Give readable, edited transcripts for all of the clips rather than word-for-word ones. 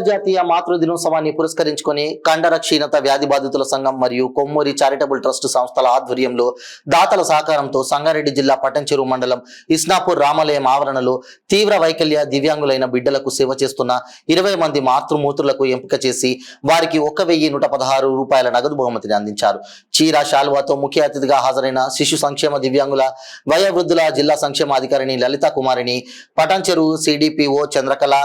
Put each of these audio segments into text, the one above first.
అంతర్జాతీయ మాతృ దినోత్సవాన్ని పురస్కరించుకొని కండర క్షీణత వ్యాధి బాధితుల సంఘం మరియు కొమ్మూరి చారిటబుల్ ట్రస్ట్ సంస్థల ఆధ్వర్యంలో దాతల సహకారంతో సంగారెడ్డి జిల్లా పట్టంచెరు మండలం ఇస్నాపూర్ రామాలయం ఆవరణలో తీవ్ర వైకల్య దివ్యాంగులైన బిడ్డలకు సేవ చేస్తున్న 20 మంది మాతృమూర్తులకు ఎంపిక చేసి వారికి 1116 రూపాయల నగదు బహుమతిని అందించారు. చీర శాల్వాతో ముఖ్య అతిథిగా హాజరైన శిశు సంక్షేమ దివ్యాంగుల వయోవృద్ధుల జిల్లా సంక్షేమ అధికారిని లలితా కుమారిని, Patancheru CDPO Chandrakala,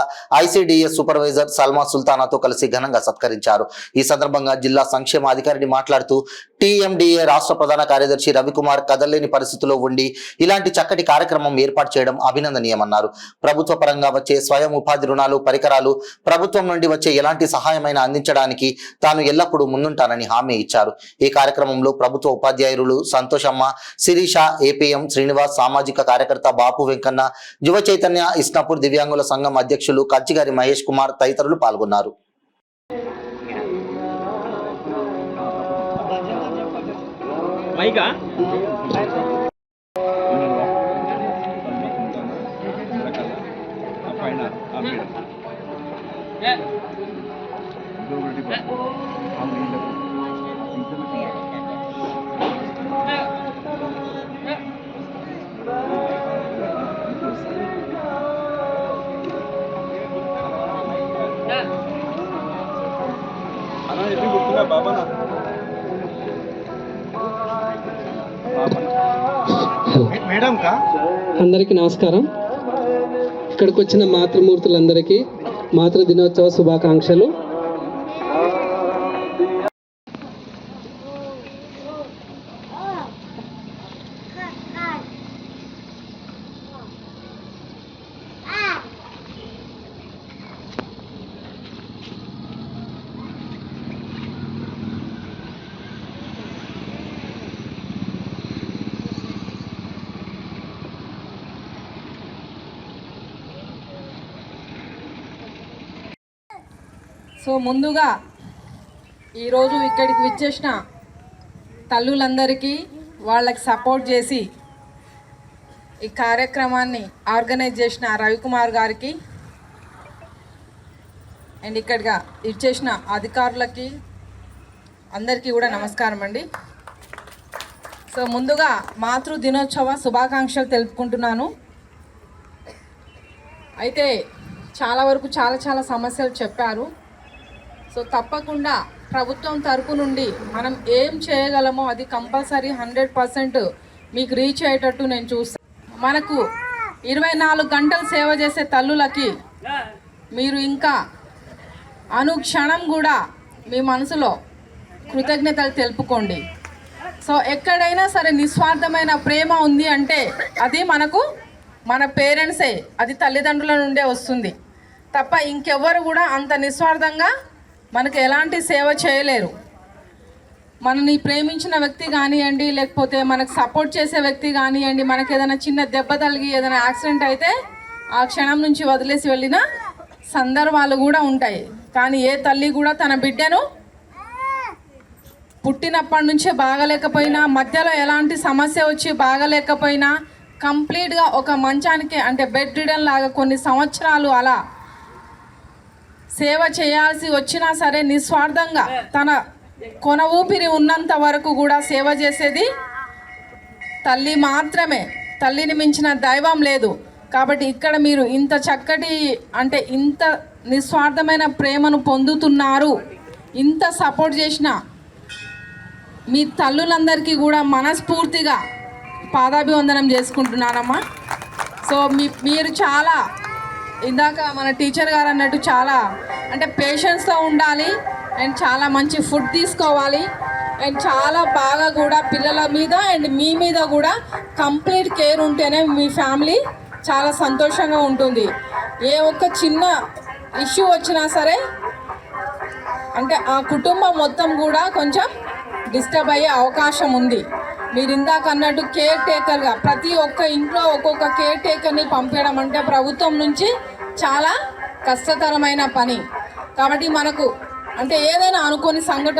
ICDS supervisor Salma సుల్తానాతో కలిసి ఘనంగా సత్కరించారు. ఈ సందర్భంగా జిల్లా సంక్షేమ అధికారిని మాట్లాడుతూ టీఎండిఏ రాష్ట్ర ప్రధాన కార్యదర్శి రవికుమార్ కదల్లేని పరిస్థితుల్లో ఉండి ఇలాంటి చక్కటి కార్యక్రమం ఏర్పాటు చేయడం అభినందనీయమన్నారు. ప్రభుత్వ పరంగా వచ్చే స్వయం ఉపాధి రుణాలు, పరికరాలు ప్రభుత్వం నుండి వచ్చే ఎలాంటి సహాయమైనా అందించడానికి తాను ఎల్లప్పుడూ ముందుంటానని హామీ ఇచ్చారు. ఈ కార్యక్రమంలో ప్రభుత్వ ఉపాధ్యాయులు సంతోషమ్మ, శిరీష, ఏపీఎం శ్రీనివాస్, సామాజిక కార్యకర్త బాపు వెంకన్న, యువ చైతన్య ఇస్నాపూర్ దివ్యాంగుల సంఘం అధ్యక్షులు కచ్చిగారి మహేష్ కుమార్ తదితరులు పాల్గొన్నారు. అందరికీ నమస్కారం. ఇక్కడికి వచ్చిన మాతృమూర్తులందరికీ మాతృ దినోత్సవ శుభాకాంక్షలు. సో ముందుగా ఈరోజు ఇక్కడికి విచ్చేసిన తల్లులందరికీ, వాళ్ళకి సపోర్ట్ చేసి ఈ కార్యక్రమాన్ని ఆర్గనైజ్ చేసిన రవికుమార్ గారికి అండ్ ఇక్కడిగా ఇచ్చేసిన అధికారులకి అందరికీ కూడా నమస్కారం అండి. సో ముందుగా మాతృ దినోత్సవ శుభాకాంక్షలు తెలుపుకుంటున్నాను. అయితే చాలా వరకు చాలా సమస్యలు చెప్పారు. సో తప్పకుండా ప్రభుత్వం తరపు నుండి మనం ఏం చేయగలమో అది కంపల్సరీ 100% మీకు రీచ్ అయ్యేటట్టు నేను చూస్తాను. మనకు 24 గంటలు సేవ చేసే తల్లులకి మీరు ఇంకా అనుక్షణం కూడా మీ మనసులో కృతజ్ఞతలు తెలుపుకోండి. సో ఎక్కడైనా సరే నిస్వార్థమైన ప్రేమ ఉంది అంటే అది మన పేరెంట్సే, అది తల్లిదండ్రుల నుండే వస్తుంది తప్ప ఇంకెవ్వరు కూడా అంత నిస్వార్థంగా మనకు ఎలాంటి సేవ చేయలేరు. మనని ప్రేమించిన వ్యక్తి కానివ్వండి, లేకపోతే మనకు సపోర్ట్ చేసే వ్యక్తి కానివ్వండి, మనకి ఏదైనా చిన్న దెబ్బ తగిలి ఏదైనా యాక్సిడెంట్ అయితే ఆ క్షణం నుంచి వదిలేసి వెళ్ళిన సందర్భాలు కూడా ఉంటాయి. కానీ ఏ తల్లి కూడా తన బిడ్డను పుట్టినప్పటి నుంచే బాగలేకపోయినా, మధ్యలో ఎలాంటి సమస్య వచ్చి బాగలేకపోయినా కంప్లీట్గా ఒక మంచానికి అంటే బెడ్ రిడన్ లాగా కొన్ని సంవత్సరాలు అలా సేవ చేయాల్సి వచ్చినా సరే నిస్వార్థంగా తన కొన ఊపిరి ఉన్నంత వరకు కూడా సేవ చేసేది తల్లి మాత్రమే. తల్లిని మించిన దైవం లేదు. కాబట్టి ఇక్కడ మీరు ఇంత చక్కటి అంటే ఇంత నిస్వార్థమైన ప్రేమను పొందుతున్నారు. ఇంత సపోర్ట్ చేసిన మీ తల్లులందరికీ కూడా మనస్ఫూర్తిగా పాదాభివందనం చేసుకుంటున్నానమ్మా. సో మీరు చాలా ఇందాక మన టీచర్ గారు అన్నట్టు చాలా అంటే పేషెన్స్తో ఉండాలి అండ్ చాలా మంచి ఫుడ్ తీసుకోవాలి అండ్ చాలా బాగా కూడా పిల్లల మీద అండ్ మీ మీద కూడా కంప్లీట్ కేర్ ఉంటేనే మీ ఫ్యామిలీ చాలా సంతోషంగా ఉంటుంది. ఏ ఒక్క చిన్న ఇష్యూ వచ్చినా సరే అంటే ఆ కుటుంబం మొత్తం కూడా కొంచెం డిస్టర్బ్ అయ్యే అవకాశం ఉంది. మీరు ఇందాక అన్నట్టు కేర్ టేకర్గా ప్రతి ఒక్క ఇంట్లో ఒక్కొక్క కేర్ టేకర్ని పంపించడం అంటే ప్రభుత్వం నుంచి చాలా కష్టతరమైన పని. కాబట్టి మనకు అంటే ఏదైనా అనుకోని సంఘటన